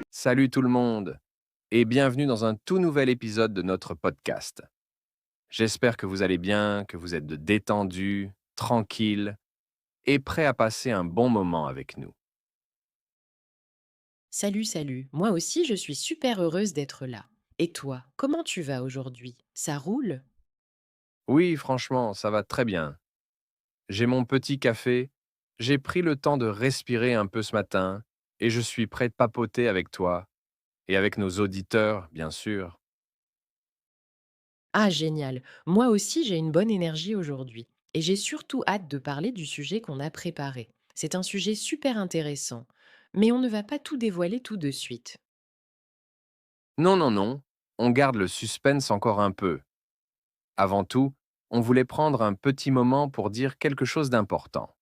Salut tout le monde et bienvenue dans un tout nouvel épisode de notre podcast. J'espère que vous allez bien, que vous êtes détendus, tranquilles et prêts à passer un bon moment avec nous. Salut, salut. Moi aussi, je suis super heureuse d'être là. Et toi, comment tu vas aujourd'hui? Ça roule? Oui, franchement, ça va très bien. J'ai mon petit café, j'ai pris le temps de respirer un peu ce matin et je suis prêt de papoter avec toi et avec nos auditeurs, bien sûr. Ah, génial. Moi aussi, j'ai une bonne énergie aujourd'hui. Et j'ai surtout hâte de parler du sujet qu'on a préparé. C'est un sujet super intéressant. Mais on ne va pas tout dévoiler tout de suite. Non, non, non, on garde le suspense encore un peu. Avant tout, on voulait prendre un petit moment pour dire quelque chose d'important.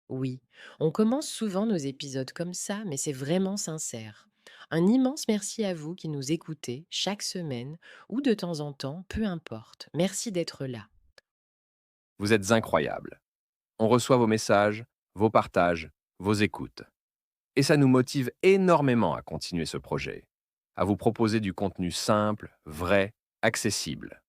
Oui, on commence souvent nos épisodes comme ça, mais c'est vraiment sincère. Un immense merci à vous qui nous écoutez chaque semaine ou de temps en temps, peu importe. Merci d'être là. Vous êtes incroyables. On reçoit vos messages, vos partages, vos écoutes. Et ça nous motive énormément à continuer ce projet, à vous proposer du contenu simple, vrai, accessible.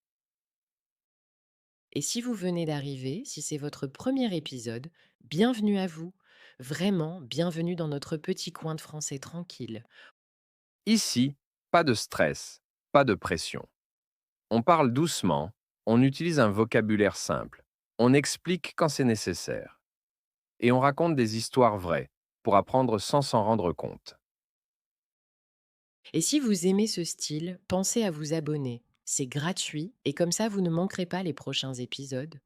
Et si vous venez d'arriver, si c'est votre premier épisode, bienvenue à vous. Vraiment, bienvenue dans notre petit coin de français tranquille. Ici, pas de stress, pas de pression. On parle doucement, on utilise un vocabulaire simple, on explique quand c'est nécessaire, et on raconte des histoires vraies pour apprendre sans s'en rendre compte. Et si vous aimez ce style, pensez à vous abonner. C'est gratuit et comme ça, vous ne manquerez pas les prochains épisodes.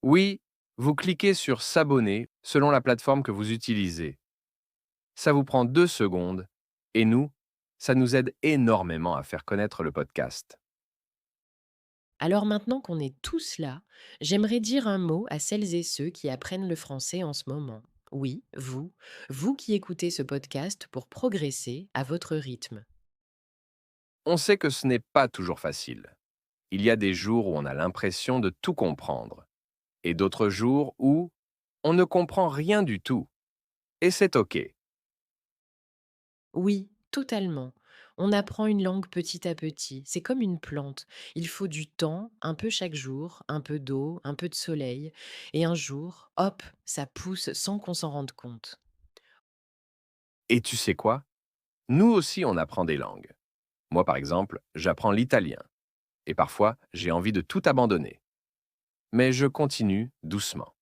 Oui, vous cliquez sur s'abonner selon la plateforme que vous utilisez. Ça vous prend 2 secondes et nous, ça nous aide énormément à faire connaître le podcast. Alors maintenant qu'on est tous là, j'aimerais dire un mot à celles et ceux qui apprennent le français en ce moment. Oui, vous qui écoutez ce podcast pour progresser à votre rythme. On sait que ce n'est pas toujours facile. Il y a des jours où on a l'impression de tout comprendre et d'autres jours où on ne comprend rien du tout. Et c'est OK. Oui, totalement. On apprend une langue petit à petit. C'est comme une plante. Il faut du temps, un peu chaque jour, un peu d'eau, un peu de soleil. Et un jour, hop, ça pousse sans qu'on s'en rende compte. Et tu sais quoi? Nous aussi, on apprend des langues. Moi, par exemple, j'apprends l'italien. Et parfois, j'ai envie de tout abandonner. Mais je continue doucement.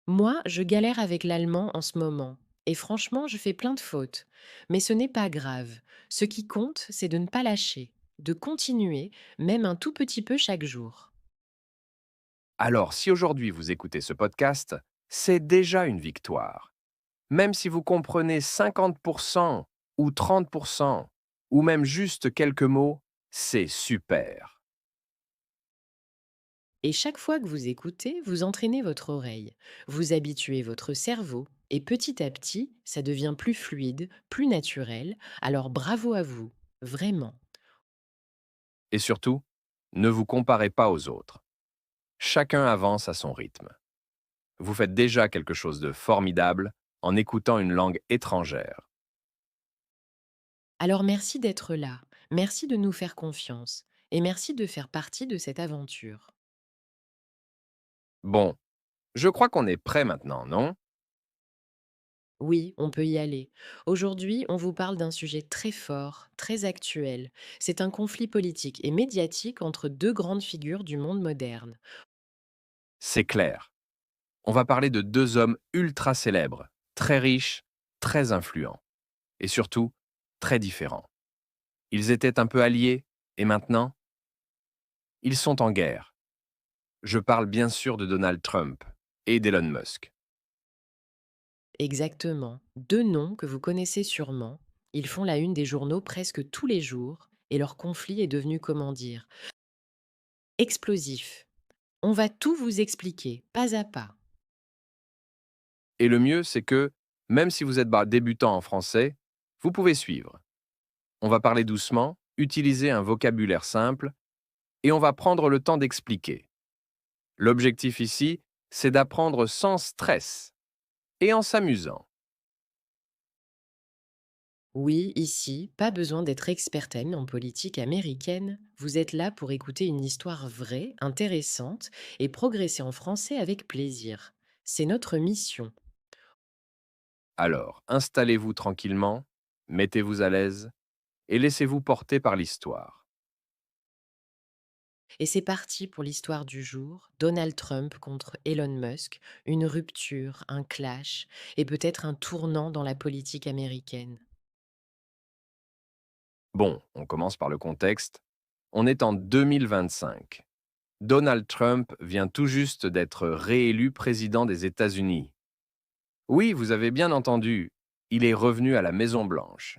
Moi, je galère avec l'allemand en ce moment. Et franchement, je fais plein de fautes. Mais ce n'est pas grave. Ce qui compte, c'est de ne pas lâcher, de continuer, même un tout petit peu chaque jour. Alors, si aujourd'hui vous écoutez ce podcast, c'est déjà une victoire. Même si vous comprenez 50% ou 30% ou même juste quelques mots, c'est super. Et chaque fois que vous écoutez, vous entraînez votre oreille, vous habituez votre cerveau, et petit à petit, ça devient plus fluide, plus naturel. Alors bravo à vous, vraiment. Et surtout, ne vous comparez pas aux autres. Chacun avance à son rythme. Vous faites déjà quelque chose de formidable en écoutant une langue étrangère. Alors merci d'être là, merci de nous faire confiance, et merci de faire partie de cette aventure. Bon, je crois qu'on est prêt maintenant, non? Oui, on peut y aller. Aujourd'hui, on vous parle d'un sujet très fort, très actuel. C'est un conflit politique et médiatique entre deux grandes figures du monde moderne. C'est clair. On va parler de 2 hommes ultra célèbres, très riches, très influents, et surtout très différents. Ils étaient un peu alliés, et maintenant, ils sont en guerre. Je parle bien sûr de Donald Trump et d'Elon Musk. Exactement. Deux noms que vous connaissez sûrement. Ils font la une des journaux presque tous les jours et leur conflit est devenu, comment dire, explosif. On va tout vous expliquer, pas à pas. Et le mieux, c'est que, même si vous êtes débutant en français, vous pouvez suivre. On va parler doucement, utiliser un vocabulaire simple, et on va prendre le temps d'expliquer. L'objectif ici, c'est d'apprendre sans stress et en s'amusant. Oui, ici, pas besoin d'être expertaine en politique américaine. Vous êtes là pour écouter une histoire vraie, intéressante et progresser en français avec plaisir. C'est notre mission. Alors, installez-vous tranquillement, mettez-vous à l'aise et laissez-vous porter par l'histoire. Et c'est parti pour l'histoire du jour. Donald Trump contre Elon Musk, une rupture, un clash et peut-être un tournant dans la politique américaine. Bon, on commence par le contexte. On est en 2025. Donald Trump vient tout juste d'être réélu président des États-Unis. Oui, vous avez bien entendu, il est revenu à la Maison-Blanche.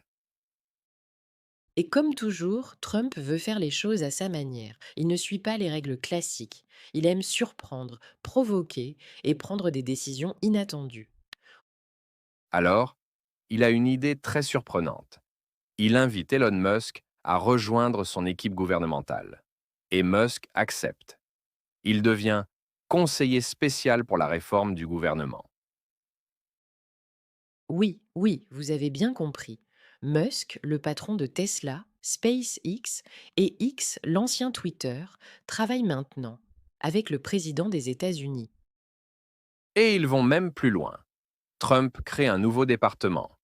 Et comme toujours, Trump veut faire les choses à sa manière. Il ne suit pas les règles classiques. Il aime surprendre, provoquer et prendre des décisions inattendues. Alors, il a une idée très surprenante. Il invite Elon Musk à rejoindre son équipe gouvernementale. Et Musk accepte. Il devient conseiller spécial pour la réforme du gouvernement. Oui, oui, vous avez bien compris. Musk, le patron de Tesla, SpaceX et X, l'ancien Twitter, travaillent maintenant avec le président des États-Unis. Et ils vont même plus loin. Trump crée un nouveau département,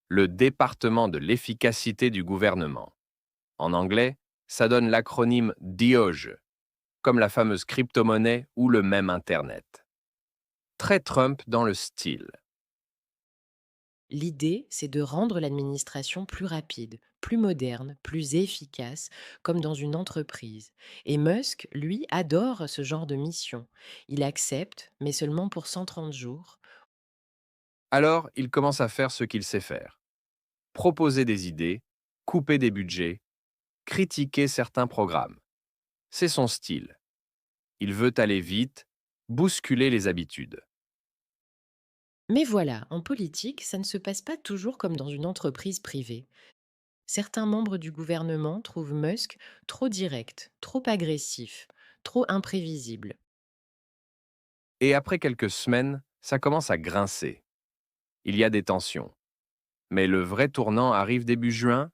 le département de l'efficacité du gouvernement. En anglais, ça donne l'acronyme DOGE, comme la fameuse crypto-monnaie ou le même Internet. Très Trump dans le style. L'idée, c'est de rendre l'administration plus rapide, plus moderne, plus efficace, comme dans une entreprise. Et Musk, lui, adore ce genre de mission. Il accepte, mais seulement pour 130 jours. Alors, il commence à faire ce qu'il sait faire. Proposer des idées, couper des budgets, critiquer certains programmes. C'est son style. Il veut aller vite, bousculer les habitudes. Mais voilà, en politique, ça ne se passe pas toujours comme dans une entreprise privée. Certains membres du gouvernement trouvent Musk trop direct, trop agressif, trop imprévisible. Et après quelques semaines, ça commence à grincer. Il y a des tensions. Mais le vrai tournant arrive début juin.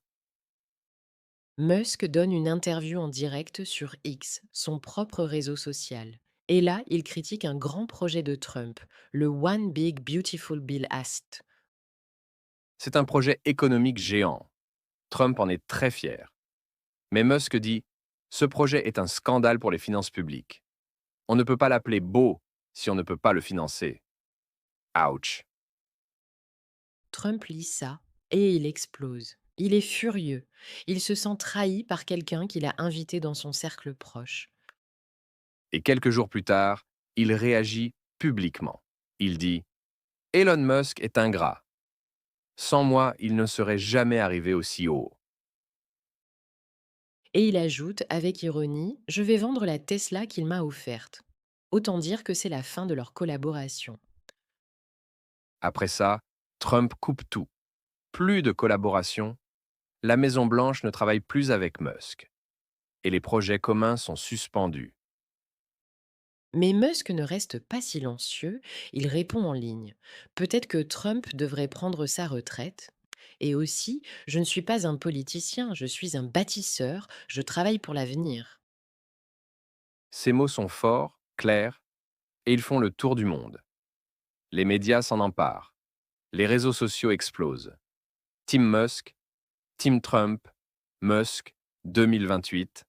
Musk donne une interview en direct sur X, son propre réseau social. Et là, il critique un grand projet de Trump, le One Big Beautiful Bill Act. C'est un projet économique géant. Trump en est très fier. Mais Musk dit, ce projet est un scandale pour les finances publiques. On ne peut pas l'appeler beau si on ne peut pas le financer. Ouch. Trump lit ça et il explose. Il est furieux. Il se sent trahi par quelqu'un qu'il a invité dans son cercle proche. Et quelques jours plus tard, il réagit publiquement. Il dit, Elon Musk est ingrat. Sans moi, il ne serait jamais arrivé aussi haut. Et il ajoute avec ironie: je vais vendre la Tesla qu'il m'a offerte. Autant dire que c'est la fin de leur collaboration. Après ça, Trump coupe tout. Plus de collaboration. La Maison-Blanche ne travaille plus avec Musk. Et les projets communs sont suspendus. Mais Musk ne reste pas silencieux, il répond en ligne. Peut-être que Trump devrait prendre sa retraite. Et aussi, je ne suis pas un politicien, je suis un bâtisseur, je travaille pour l'avenir. Ces mots sont forts, clairs, et ils font le tour du monde. Les médias s'en emparent. Les réseaux sociaux explosent. Team Musk, Team Trump, Musk, 2028.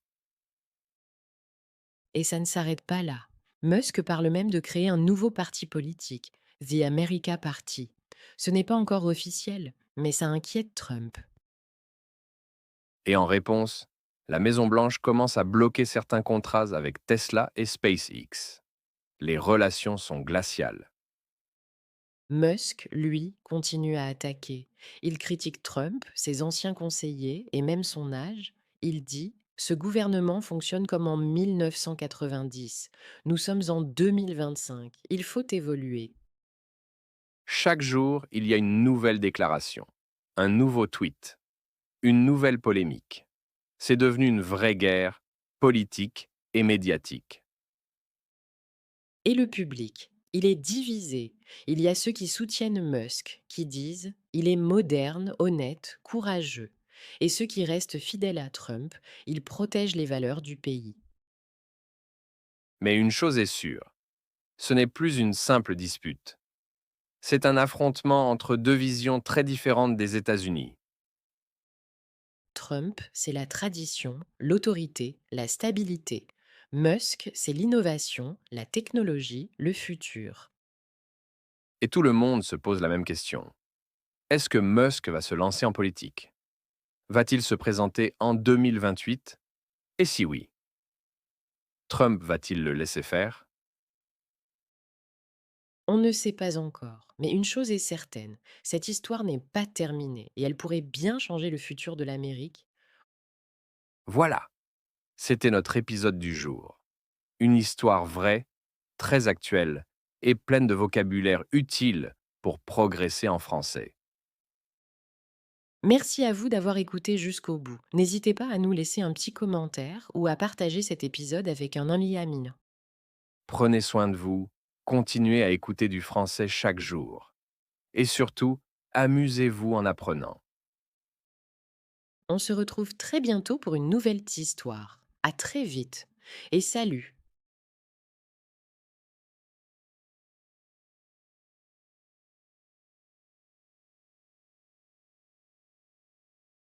Et ça ne s'arrête pas là. Musk parle même de créer un nouveau parti politique, The America Party. Ce n'est pas encore officiel, mais ça inquiète Trump. Et en réponse, la Maison-Blanche commence à bloquer certains contrats avec Tesla et SpaceX. Les relations sont glaciales. Musk, lui, continue à attaquer. Il critique Trump, ses anciens conseillers et même son âge. Il dit: ce gouvernement fonctionne comme en 1990. Nous sommes en 2025. Il faut évoluer. Chaque jour, il y a une nouvelle déclaration, un nouveau tweet, une nouvelle polémique. C'est devenu une vraie guerre politique et médiatique. Et le public? Il est divisé. Il y a ceux qui soutiennent Musk, qui disent il est moderne, honnête, courageux. Et ceux qui restent fidèles à Trump, il protège les valeurs du pays. Mais une chose est sûre, ce n'est plus une simple dispute. C'est un affrontement entre deux visions très différentes des États-Unis. Trump, c'est la tradition, l'autorité, la stabilité. Musk, c'est l'innovation, la technologie, le futur. Et tout le monde se pose la même question. Est-ce que Musk va se lancer en politique? Va-t-il se présenter en 2028? Et si oui, Trump va-t-il le laisser faire? On ne sait pas encore, mais une chose est certaine, cette histoire n'est pas terminée et elle pourrait bien changer le futur de l'Amérique. Voilà, c'était notre épisode du jour. Une histoire vraie, très actuelle et pleine de vocabulaire utile pour progresser en français. Merci à vous d'avoir écouté jusqu'au bout. N'hésitez pas à nous laisser un petit commentaire ou à partager cet épisode avec un ami ami. Prenez soin de vous, continuez à écouter du français chaque jour. Et surtout, amusez-vous en apprenant. On se retrouve très bientôt pour une nouvelle histoire. À très vite et salut!